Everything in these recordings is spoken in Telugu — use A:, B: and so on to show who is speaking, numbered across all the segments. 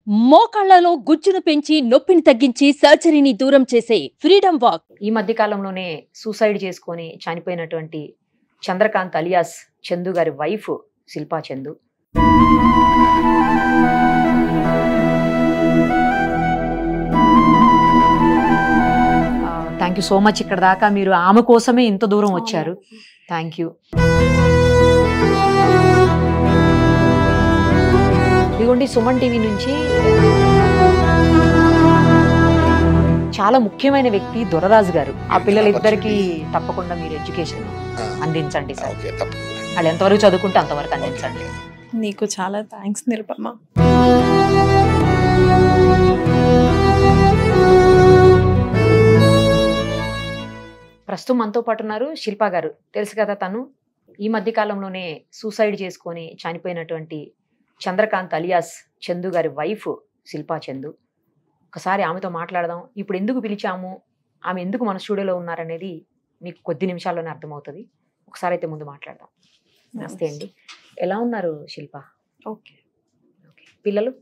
A: మోకాళ్లలో గుజ్జును పెంచి నొప్పిని తగ్గించి సర్జరీని దూరం చేసే ఫ్రీడమ్ వాక్.
B: ఈ మధ్య కాలంలోనే సూసైడ్ చేసుకొని చనిపోయినటువంటి చంద్రకాంత్ అలియాస్ చందు గారి wife Shilpa Chandu. Thank you so much. ఇక్కడ దాకా మీరు ఆమె కోసమే ఇంత దూరం వచ్చారు. Thank you. ఇదిగోండి సుమన్ టీవీ నుంచి చాలా ముఖ్యమైన వ్యక్తి దొరరాజు గారు. ఆ పిల్లలిద్దరికి తప్పకుండా మీరు ఎడ్యుకేషన్ అందించండి సార్. వాళ్ళు ఎంతవరకు చదువుకుంటే అంతవరకు అందించండి.
C: నీకు చాలా థ్యాంక్స్ నిరుపమ.
B: ప్రస్తుతం మనతో పాటు ఉన్నారు శిల్పా గారు. తెలుసు కదా, తను ఈ మధ్య కాలంలోనే సూసైడ్ చేసుకొని చనిపోయినటువంటి చంద్రకాంత్ అలియాస్ చందు గారి వైఫ్ శిల్పా చందు. ఒకసారి ఆమెతో మాట్లాడదాం. ఇప్పుడు ఎందుకు పిలిచాము, ఆమె ఎందుకు మన స్టూడియోలో ఉన్నారనేది మీకు కొద్ది నిమిషాల్లోనే అర్థమవుతుంది. ఒకసారి అయితే ముందు మాట్లాడదాం. నమస్తే అండి. ఎలా ఉన్నారు శిల్ప?
C: ఓకే.
B: పిల్లలు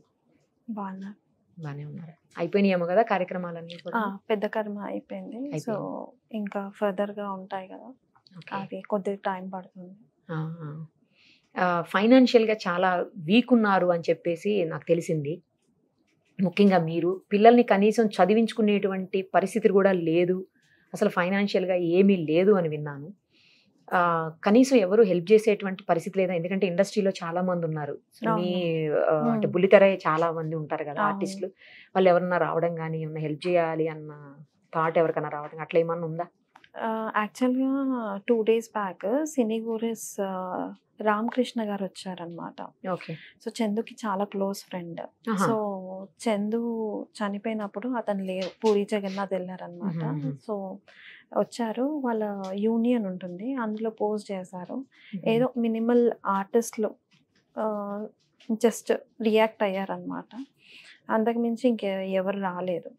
C: బాగున్నారు.
B: బాగానే ఉన్నారు. అయిపోయినాయేమో కదా కార్యక్రమాలన్నీ కూడా?
C: పెద్ద కర్మ అయిపోయింది. సో ఇంకా ఫర్దర్ గా ఉంటాయి కదా, అవి కొద్దిగా టైం పడుతుంది.
B: ఫైనాన్షియల్ గా చాలా వీక్ ఉన్నారు అని చెప్పేసి నాకు తెలిసింది. ముఖ్యంగా మీరు పిల్లల్ని కనీసం చదివించుకునేటువంటి పరిస్థితి కూడా లేదు, అసలు ఫైనాన్షియల్ గా ఏమీ లేదు అని విన్నాను. కనీసం ఎవరు హెల్ప్ చేసేటువంటి పరిస్థితి లేదా? ఎందుకంటే ఇండస్ట్రీలో చాలా మంది ఉన్నారు. మీ అంటే బుల్లితెర చాలా మంది ఉంటారు కదా ఆర్టిస్టులు. వాళ్ళు ఎవరన్నా రావడం కానీ ఏమన్నా హెల్ప్ చేయాలి అన్న థాట్ ఎవరికైనా రావడం అట్లా ఏమన్నా ఉందా?
C: యాక్చువల్గా 2 days బ్యాక్ సినీ గోరెస్ రామకృష్ణ గారు వచ్చారనమాట.
B: ఓకే.
C: సో చందుకి చాలా క్లోజ్ ఫ్రెండ్. సో చందు చనిపోయినప్పుడు అతను పూరి జగన్నాథ్ వెళ్ళారనమాట. సో వచ్చారు, వాళ్ళ యూనియన్ ఉంటుంది, అందులో పోస్ట్ చేశారు. ఏదో మినిమల్ ఆర్టిస్టులు జస్ట్ రియాక్ట్ అయ్యారనమాట. అంతకుమించి ఎవరు రాలేదు.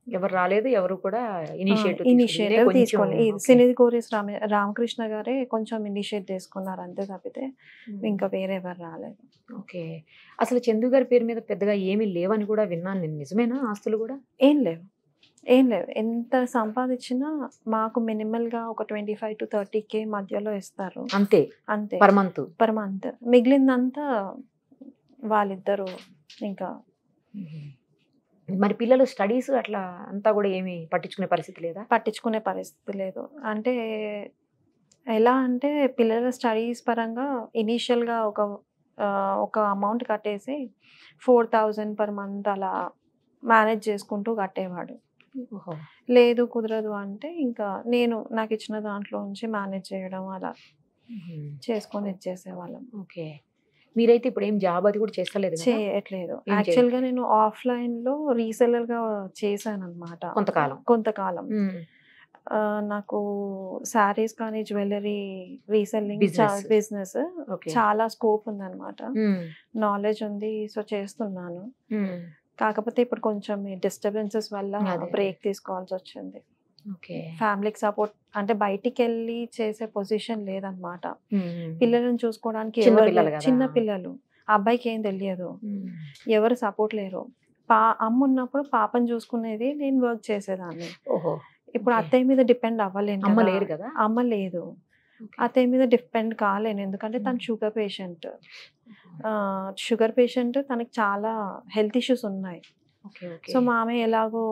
B: ఎవరు కూడా
C: ఇనిషియేటివ్ తీసుకోవాలి. సినీ గోరెస్ రామకృష్ణ గారే కొంచెం ఇనిషియేట్ తీసుకున్నారు అంతే తప్పితే ఇంకా వేరే ఎవరు రాలేదు.
B: ఓకే. అసలు చందు గారి పేరు మీద పెద్దగా ఏమీ లేవని కూడా విన్నాను నేను. నిజమేనా? ఆస్తులు కూడా
C: ఏం లేవు. ఎంత సంపాదించినా మాకు మినిమల్ గా ఒక 25 to 30K మధ్యలో ఇస్తారు అంతే. Per month. మిగిలిందంతా వాళ్ళిద్దరు. ఇంకా
B: మరి పిల్లలు స్టడీస్ అట్లా అంతా కూడా ఏమి పట్టించుకునే పరిస్థితి లేదు. అంటే
C: ఎలా అంటే పిల్లల స్టడీస్ పరంగా ఇనీషియల్గా ఒక అమౌంట్ కట్టేసి 4,000 per month అలా మేనేజ్ చేసుకుంటూ కట్టేవాడు. లేదు కుదరదు అంటే ఇంకా నాకు ఇచ్చిన దాంట్లో నుంచి మేనేజ్ చేయడం అలా చేసుకొని ఇచ్చేసేవాళ్ళం.
B: ఓకే. మీరైతే ఇప్పుడు ఏం జాబ్ అది కూడా
C: చేయట్లేదు. యాక్చువల్గా నేను ఆఫ్లైన్ లో రీసెల్లర్ గా చేశాను అనమాట కొంతకాలం. నాకు శారీస్ కానీ జ్యువెలరీ రీసెల్లింగ్ బిజినెస్ చాలా స్కోప్ ఉందన్నమాట, నాలెడ్జ్ ఉంది. సో చేస్తున్నాను. కాకపోతే ఇప్పుడు కొంచెం డిస్టర్బెన్సెస్ వల్ల బ్రేక్ తీసుకోవాల్సి వచ్చింది. ఫ్యామిలీకి సపోర్ట్ అంటే బయటికి వెళ్ళి చేసే పొజిషన్ లేదనమాట. పిల్లలను చూసుకోవడానికి చిన్న పిల్లలు, అబ్బాయికి ఏం తెలియదు, ఎవరు సపోర్ట్ లేరు. అమ్మ ఉన్నప్పుడు పాపను చూసుకునేది, నేను వర్క్ చేసేదాన్ని. ఇప్పుడు అత్తయ్య మీద డిపెండ్ అవ్వలేను. అమ్మ లేదు, అత్తయ్య మీద డిపెండ్ కాలేను. ఎందుకంటే తను షుగర్ పేషెంట్, తనకి చాలా హెల్త్ ఇష్యూస్ ఉన్నాయి. సో మామయ్య ఎలాగో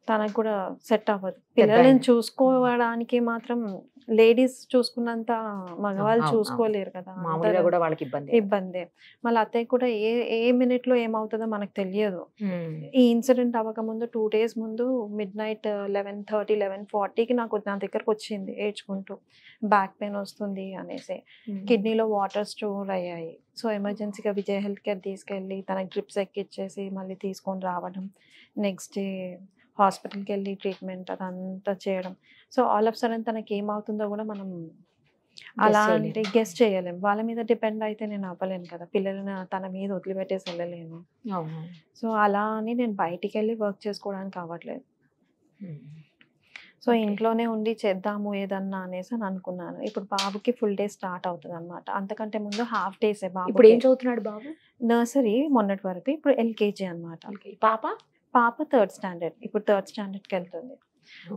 C: తనకు కూడా సెట్ అవ్వదు. పిల్లల్ని చూసుకోవడానికి మాత్రం లేడీస్ చూసుకున్నంత మగవాళ్ళు చూసుకోలేరు కదా, ఇబ్బంది. మళ్ళీ అత్తయ్య కూడా ఏ మినిట్ లో ఏమవుతుందో మనకు తెలియదు. ఈ ఇన్సిడెంట్ అవ్వకముందు 2 days ముందు midnight 11:30, 11:40కి నా దగ్గరకు వచ్చింది ఏడ్చుకుంటూ, బ్యాక్ పెయిన్ వస్తుంది అనేసి. కిడ్నీలో వాటర్ స్టోర్ అయ్యాయి. సో ఎమర్జెన్సీగా విజయ్ హెల్త్ కేర్ తీసుకెళ్ళి తనకి డ్రిప్స్ ఎక్కిచ్చేసి మళ్ళీ తీసుకొని రావడం, నెక్స్ట్ డే హాస్పిటల్కి వెళ్ళి ట్రీట్మెంట్ అదంతా చేయడం. సో ఆల్ ఆఫ్ సడన్ తనకి ఏమవుతుందో కూడా మనం అలాంటి గెస్ట్ చేయలేము. వాళ్ళ మీద డిపెండ్ అయితే నేను అవ్వలేను కదా, పిల్లలను తన మీద వదిలిపెట్టేసి వెళ్ళలేను. సో అలా అని నేను బయటికి వెళ్ళి వర్క్ చేసుకోవడానికి అవ్వట్లేదు. సో ఇంట్లోనే ఉండి చేద్దాము ఏదన్నా అనేసి అని అనుకున్నాను. ఇప్పుడు బాబుకి ఫుల్ డే స్టార్ట్ అవుతుంది అనమాట. అంతకంటే ముందు హాఫ్ డేసే బాబు.
B: ఇప్పుడు ఏం చదువుతున్నాడు బాబు?
C: నర్సరీ మొన్నటి వరకు, ఇప్పుడు ఎల్కేజీ అనమాట. పాప 3rd స్టాండర్డ్, ఇప్పుడు 3rd స్టాండర్డ్కి వెళ్తుంది.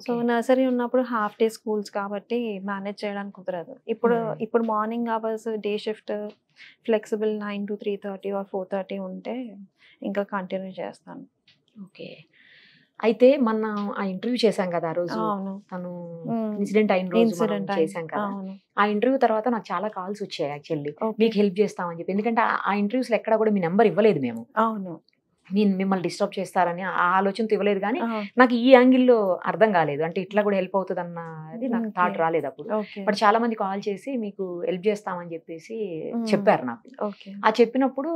C: సో నర్సరీ ఉన్నప్పుడు హాఫ్ డే స్కూల్స్ కాబట్టి మేనేజ్ చేయడానికి కుదరదు. ఇప్పుడు morning hours day shift flexible 9 to 3:30 or 4:30 ఉంటే ఇంకా కంటిన్యూ చేస్తాను.
B: ఓకే. అయితే మనం ఆ ఇంటర్వ్యూ చేశాం కదా ఆ రోజు, తను ఇన్సిడెంట్ అయిన రోజు చేశాం కదా, ఆ ఇంటర్వ్యూ తర్వాత నాకు చాలా కాల్స్ వచ్చాయి యాక్చువల్లీ, మీకు హెల్ప్ చేస్తామని చెప్పి. ఎందుకంటే ఆ ఇంటర్వ్యూస్ లో ఎక్కడ కూడా మీ నెంబర్ ఇవ్వలేదు మేము.
C: అవును,
B: మిమ్మల్ని డిస్టర్బ్ చేస్తారని ఆ ఆలోచనతో ఇవ్వలేదు. కానీ నాకు ఈ యాంగిల్లో అర్థం కాలేదు, అంటే ఇట్లా కూడా హెల్ప్ అవుతుంది అన్నది నాకు థాట్ రాలేదు అప్పుడు. బట్ చాలా మంది కాల్ చేసి మీకు హెల్ప్ చేస్తామని చెప్పేసి చెప్పారు నాకు. ఆ చెప్పినప్పుడు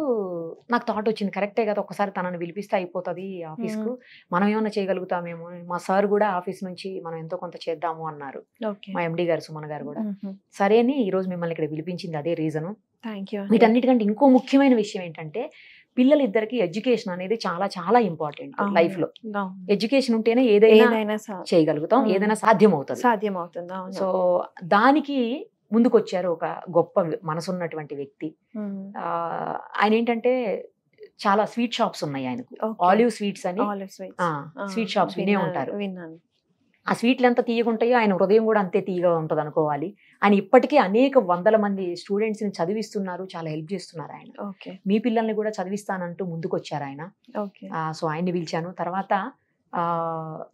B: నాకు థాట్ వచ్చింది, కరెక్టే కదా, ఒకసారి తనని పిలిపిస్తే అయిపోతుంది ఆఫీస్కు, మనం ఏమైనా చేయగలుగుతామేమో. మా సార్ కూడా ఆఫీస్ నుంచి మనం ఎంతో కొంత చేద్దాము అన్నారు, మా ఎండి గారు సుమన్ గారు కూడా. సరే అని ఈ రోజు మిమ్మల్ని ఇక్కడ పిలిపించింది అదే రీజను. వీటన్నిటికంటే ఇంకో ముఖ్యమైన విషయం ఏంటంటే, పిల్లలిద్దరికి ఎడ్యుకేషన్ అనేది చాలా చాలా ఇంపార్టెంట్ లైఫ్ లో. ఎడ్యుకేషన్ ఉంటేనే ఏదైనా చేయగలుగుతాం, ఏదైనా సాధ్యమవుతుంది. సో దానికి ముందుకొచ్చారు ఒక గొప్ప మనసున్నటువంటి వ్యక్తి. ఆయన ఏంటంటే చాలా స్వీట్ షాప్స్ ఉన్నాయి ఆయనకు, ఆలివ్ స్వీట్స్ అని స్వీట్ షాప్స్ వినే ఉంటారు. ఆ స్వీట్లు ఎంత తీయగుంటాయో ఆయన హృదయం కూడా అంతే తీయగా ఉంటుంది అనుకోవాలి. ఆయన ఇప్పటికీ అనేక వందల మంది స్టూడెంట్స్ ని చదివిస్తున్నారు, చాలా హెల్ప్ చేస్తున్నారు ఆయన. మీ పిల్లల్ని కూడా చదివిస్తానంటూ ముందుకు వచ్చారు ఆయన. సో ఆయన్ని పిలిచాను. తర్వాత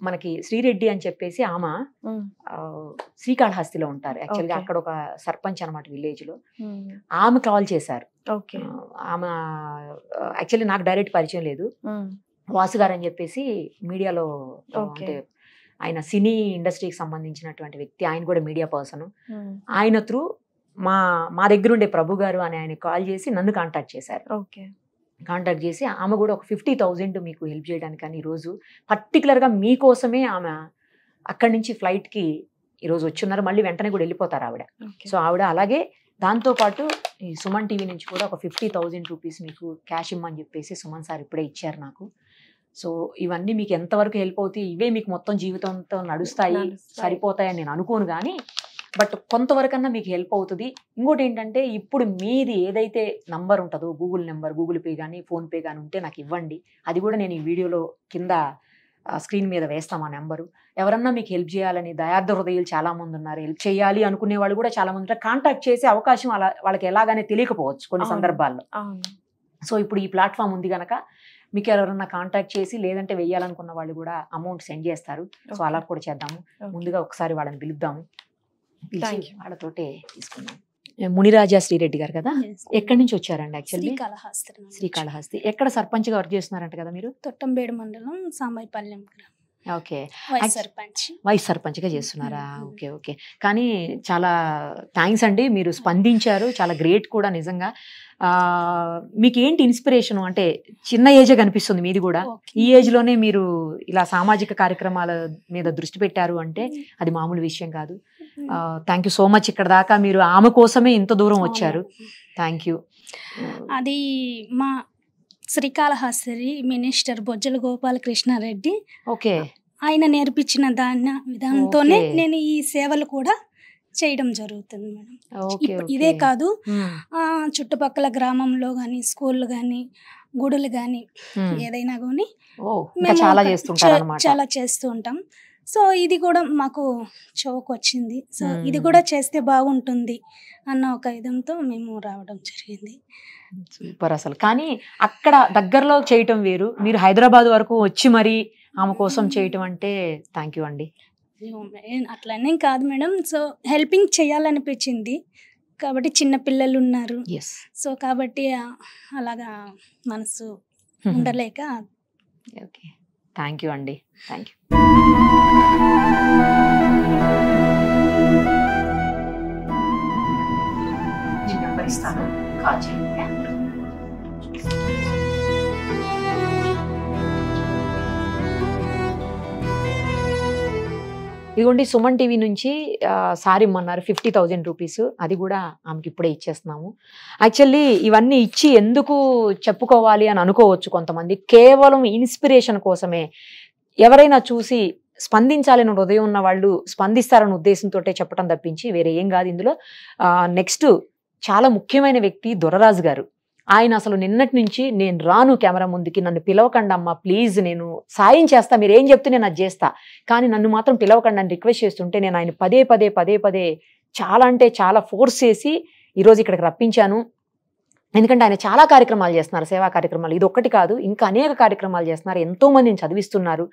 B: మనకి శ్రీరెడ్డి అని చెప్పేసి ఆమె శ్రీకాళహస్తిలో ఉంటారు యాక్చువల్గా, అక్కడ ఒక సర్పంచ్ అనమాట విలేజ్ లో. ఆమె కాల్ చేశారు. ఆమె యాక్చువల్లీ నాకు డైరెక్ట్ పరిచయం లేదు, వాసు గారు అని చెప్పేసి మీడియాలో, అంటే ఆయన ఇండస్ట్రీకి సంబంధించినటువంటి వ్యక్తి, ఆయన కూడా మీడియా పర్సన్. ఆయన త్రూ మా దగ్గర ఉండే ప్రభు గారు అని ఆయన కాల్ చేసి నన్ను కాంటాక్ట్ చేశారు. కాంటాక్ట్ చేసి ఆమె కూడా ఒక 50,000 మీకు హెల్ప్ చేయడానికి అని ఈరోజు పర్టికులర్గా మీకోసమే ఆమె అక్కడి నుంచి ఫ్లైట్కి ఈరోజు వచ్చున్నారు. మళ్ళీ వెంటనే కూడా వెళ్ళిపోతారు ఆవిడ. సో ఆవిడ అలాగే దాంతోపాటు ఈ సుమన్ టీవీ నుంచి కూడా ఒక 50,000 రూపీస్ మీకు క్యాష్ ఇమ్మని చెప్పేసి సుమన్ సార్ ఇప్పుడే ఇచ్చారు నాకు. సో ఇవన్నీ మీకు ఎంతవరకు హెల్ప్ అవుతాయి, ఇవే మీకు మొత్తం జీవితంతో నడుస్తాయి సరిపోతాయని నేను అనుకోను, కానీ బట్ కొంతవరకన్నా మీకు హెల్ప్ అవుతుంది. ఇంకోటి ఏంటంటే, ఇప్పుడు మీది ఏదైతే నంబర్ ఉంటుందో, గూగుల్ నెంబర్, గూగుల్ పే కానీ ఫోన్పే కానీ ఉంటే నాకు ఇవ్వండి. అది కూడా నేను ఈ వీడియోలో కింద స్క్రీన్ మీద వేస్తాం ఆ నెంబరు. ఎవరన్నా మీకు హెల్ప్ చేయాలని దయార్థ హృదయాలు చాలా మంది ఉన్నారు, హెల్ప్ చేయాలి అనుకునే వాళ్ళు కూడా చాలా మంది ఉంటారు. కాంటాక్ట్ చేసే అవకాశం అలా వాళ్ళకి ఎలాగానే తెలియకపోవచ్చు కొన్ని సందర్భాల్లో. సో ఇప్పుడు ఈ ప్లాట్ఫామ్ ఉంది కనుక మీకు ఎవరన్నా కాంటాక్ట్ చేసి, లేదంటే వెయ్యాలనుకున్న వాళ్ళు కూడా అమౌంట్ సెండ్ చేస్తారు. సో అలా కూడా చేద్దాము. ముందుగా ఒకసారి వాళ్ళని పిలుద్దాము, వాళ్ళతోటే తీసుకుందాం. మునిరాజా శ్రీరెడ్డి గారు కదా, ఎక్కడి నుంచి వచ్చారండి? యాక్చువల్లీ శ్రీకాళహస్తి. ఎక్కడ సర్పంచ్ గా వర్క్ చేస్తున్నారంట కదా మీరు?
D: తొట్టంబేడు మండలం సాంబైపల్లెం.
B: ఓకే, వైస్ సర్పంచ్ గా చేస్తున్నారా? Okay okay. కానీ చాలా థ్యాంక్స్ అండి, మీరు స్పందించారు, చాలా గ్రేట్ కూడా నిజంగా. మీకు ఏంటి ఇన్స్పిరేషన్? అంటే చిన్న ఏజే కనిపిస్తుంది మీది కూడా, ఈ ఏజ్ లోనే మీరు ఇలా సామాజిక కార్యక్రమాల మీద దృష్టి పెట్టారు అంటే అది మామూలు విషయం కాదు. Thank you so much. ఇక్కడ దాకా మీరు ఆమె కోసమే ఇంత దూరం వచ్చారు. Thank you.
D: అది మా శ్రీకాళహస్తి మినిస్టర్ బొజ్జల గోపాలకృష్ణారెడ్డి,
B: ఓకే,
D: ఆయన నేర్పించిన విధానంతోనే నేను ఈ సేవలు కూడా చేయడం జరుగుతుంది మేడం. ఇదే కాదు, చుట్టుపక్కల గ్రామంలో కానీ, స్కూళ్ళు కానీ, గుడులు కానీ, ఏదైనా కానీ చాలా చేస్తూ ఉంటాం. సో ఇది కూడా మాకు చౌక్ వచ్చింది. సో ఇది కూడా చేస్తే బాగుంటుంది అన్న ఒక ఇదంతో మేము రావడం జరిగింది.
B: సూపర్ అసలు. కానీ అక్కడ దగ్గరలో చేయటం వేరు, మీరు హైదరాబాద్ వరకు వచ్చి మరి ఆమె కోసం చేయటం అంటే థ్యాంక్ యూ అండి.
D: అట్లనే కాదు మేడం, సో హెల్పింగ్ చేయాలనిపించింది కాబట్టి, చిన్న పిల్లలు ఉన్నారు, సో కాబట్టి అలాగా మనసు ఉండలేక.
B: ఓకే, థ్యాంక్ యూ అండి, థ్యాంక్ యూ. నెంబర్ ఇస్తాను, కాల్ చేయండి. ఇదిగోండి, సుమన్ టీవీ నుంచి సారీ ఇమ్మన్నారు 50,000 రూపీస్. అది కూడా ఆమెకి ఇప్పుడే ఇచ్చేస్తున్నాము. యాక్చువల్లీ ఇవన్నీ ఇచ్చి ఎందుకు చెప్పుకోవాలి అని అనుకోవచ్చు కొంతమంది, కేవలం ఇన్స్పిరేషన్ కోసమే. ఎవరైనా చూసి స్పందించాలని హృదయం ఉన్న వాళ్ళు స్పందిస్తారన్న ఉద్దేశంతో చెప్పడం తప్పించి వేరే ఏం కాదు ఇందులో. నెక్స్ట్ చాలా ముఖ్యమైన వ్యక్తి దొరరాజు గారు. ఆయన అసలు నిన్నటి నుంచి నేను రాను కెమెరా ముందుకి, నన్ను పిలవకండి అమ్మా ప్లీజ్, నేను సాయం చేస్తా, మీరు ఏం చెప్తే నేను అది చేస్తా, కానీ నన్ను మాత్రం పిలవకండి అని రిక్వెస్ట్ చేస్తుంటే నేను ఆయన పదే పదే చాలా అంటే చాలా ఫోర్స్ చేసి ఈరోజు ఇక్కడికి రప్పించాను. ఎందుకంటే ఆయన చాలా కార్యక్రమాలు చేస్తున్నారు, సేవా కార్యక్రమాలు. ఇది ఒక్కటి కాదు, ఇంకా అనేక కార్యక్రమాలు చేస్తున్నారు, ఎంతో మందిని చదివిస్తున్నారు.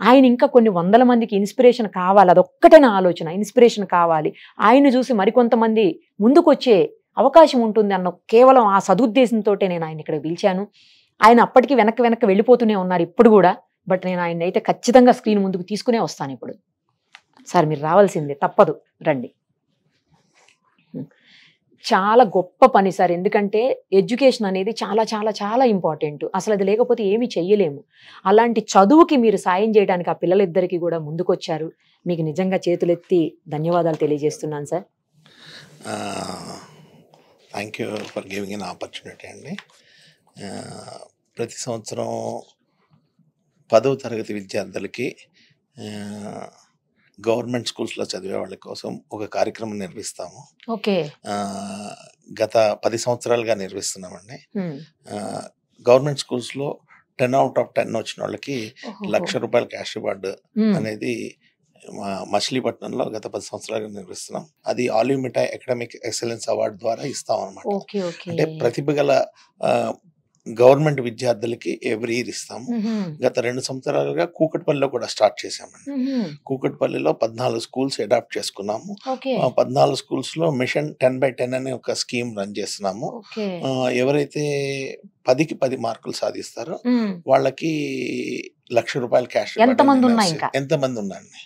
B: ఆయన ఇంకా కొన్ని వందల మందికి ఇన్స్పిరేషన్ కావాలి, అదొక్కటే నా ఆలోచన, ఇన్స్పిరేషన్ కావాలి. ఆయన చూసి మరికొంతమంది ముందుకు వచ్చే అవకాశం ఉంటుంది అన్న కేవలం ఆ సదుద్దేశంతో నేను ఆయన ఇక్కడ పిలిచాను. ఆయన అప్పటికి వెనక్కి వెళ్ళిపోతూనే ఉన్నారు ఇప్పుడు కూడా. బట్ నేను ఆయన అయితే ఖచ్చితంగా స్క్రీన్ ముందుకు తీసుకునే వస్తాను ఇప్పుడు. సార్ మీరు రావాల్సిందే, తప్పదు, రండి. చాలా గొప్ప పని సార్, ఎందుకంటే ఎడ్యుకేషన్ అనేది చాలా చాలా చాలా ఇంపార్టెంట్. అసలు అది లేకపోతే ఏమీ చెయ్యలేము. అలాంటి చదువుకి మీరు సాయం చేయడానికి ఆ పిల్లలిద్దరికీ కూడా ముందుకొచ్చారు. మీకు నిజంగా చేతులెత్తి ధన్యవాదాలు తెలియజేస్తున్నాను sir.
E: Thank you for giving an opportunity అండి. ప్రతి సంవత్సరం 10వ తరగతి విద్యార్థులకి గవర్నమెంట్ స్కూల్స్లో చదివే వాళ్ళ కోసం ఒక కార్యక్రమం నిర్వహిస్తాము.
B: ఓకే.
E: గత 10 సంవత్సరాలుగా నిర్వహిస్తున్నామండి. గవర్నమెంట్ స్కూల్స్లో 10/10 వచ్చిన వాళ్ళకి ₹1,00,000 క్యాష్ రివార్డ్ అనేది మచిలీపట్నంలో గత 10 సంవత్సరాలుగా నిర్వహిస్తున్నాం. అది ఆలివ్ మిఠాయి అకాడమిక్ ఎక్సలెన్స్ అవార్డు ద్వారా ఇస్తాం అనమాట. అంటే ప్రతిభ గల గవర్నమెంట్ విద్యార్థులకి ఎవ్రీ ఇయర్ ఇస్తాము. గత 2 సంవత్సరాలుగా కూకట్పల్లిలో కూడా స్టార్ట్ చేసామండి. కూకట్పల్లిలో 14 స్కూల్స్ అడాప్ట్ చేసుకున్నాము. 14 స్కూల్స్ లో మిషన్ 10/10 అనే ఒక స్కీమ్ రన్ చేస్తున్నాము. ఎవరైతే 10కి 10 మార్కులు సాధిస్తారో వాళ్ళకి ₹1,00,000 క్యాష్ రివార్డ్. ఎంతమంది ఉన్నారండి?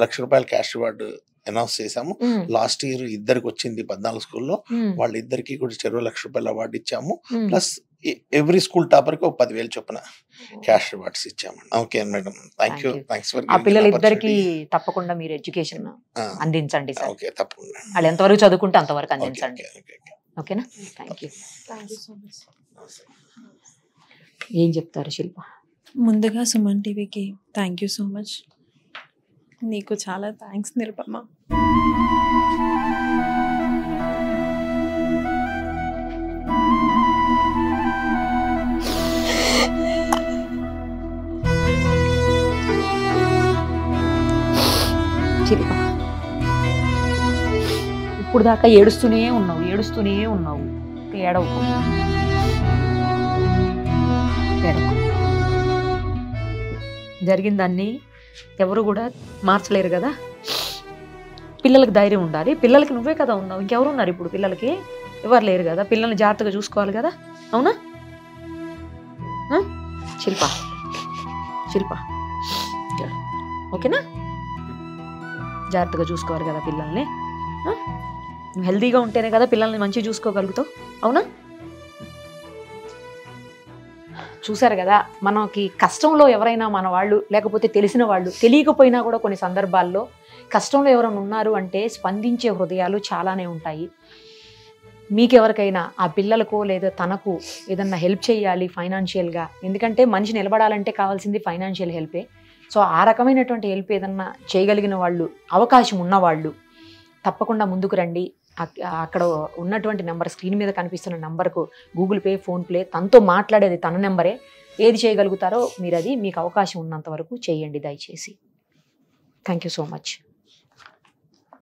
E: ₹1,00,000 క్యాష్ రివార్డు అనౌన్స్ చేసాము. లాస్ట్ ఇయర్ ఇద్దరికి వచ్చింది 14 స్కూల్లో. వాళ్ళిద్దరికి కూడా చెరో ₹1,00,000 అవార్డు ఇచ్చాము. ప్లస్ ఎవ్రీ స్కూల్ టాపర్ కి 10,000 చొప్పున క్యాష్ రివార్డ్స్ ఇచ్చామండి. Okay madam, thank you. Thanks for
B: ఆ పిల్లలిద్దరికి తప్పకుండా మీరు ఎడ్యుకేషన్ అందించండి సార్.
E: ఓకే, తప్పకుండా.
B: వాళ్ళు ఎంతవరకు చదువుకుంటే అంతవరకు అందించండి. ఓకేనా? Thank you. ఏం చెప్తారు శిల్ప?
C: ముందుగా సుమన్ టీవీకి థ్యాంక్ యూ సో మచ్. నీకు చాలా థ్యాంక్స్ నిరుపమ.
B: శిల్ప, ఇప్పుడు దాకా ఏడుస్తూనే ఉన్నావు. ఏడవు. జరిగిందాన్ని ఎవరు కూడా మార్చలేరు కదా. పిల్లలకి ధైర్యం ఉండాలి. పిల్లలకి నువ్వే కదా ఉన్నావు, ఇంకెవరు ఉన్నారు ఇప్పుడు? పిల్లలకి ఎవరు లేరు కదా. పిల్లల్ని జాగ్రత్తగా చూసుకోవాలి కదా, అవునా? శిల్ప ఓకేనా? జాగ్రత్తగా చూసుకోవాలి కదా పిల్లల్ని. నువ్వు హెల్తీగా ఉంటేనే కదా పిల్లల్ని మంచిగా చూసుకోగలుగుతావు, అవునా? చూసారు కదా, మనకి కష్టంలో ఎవరైనా మన వాళ్ళు లేకపోతే తెలిసిన వాళ్ళు, తెలియకపోయినా కూడా కొన్ని సందర్భాల్లో కష్టంలో ఎవరైనా ఉన్నారు అంటే స్పందించే హృదయాలు చాలానే ఉంటాయి. మీకెవరికైనా ఆ పిల్లలకో లేదా తనకు ఏదన్నా హెల్ప్ చేయాలి ఫైనాన్షియల్గా, ఎందుకంటే మనిషి నిలబడాలంటే కావాల్సింది ఫైనాన్షియల్ హెల్పే. సో ఆ రకమైనటువంటి హెల్ప్ ఏదన్నా చేయగలిగిన వాళ్ళు, అవకాశం ఉన్నవాళ్ళు తప్పకుండా ముందుకు రండి. అక్కడ ఉన్నటువంటి నెంబర్, స్క్రీన్ మీద కనిపిస్తున్న నెంబర్కు గూగుల్ పే, ఫోన్పే, తనతో మాట్లాడేది తన నెంబరే. ఏది చేయగలుగుతారో మీరు అది మీకు అవకాశం ఉన్నంత వరకు చేయండి దయచేసి. Thank you so much.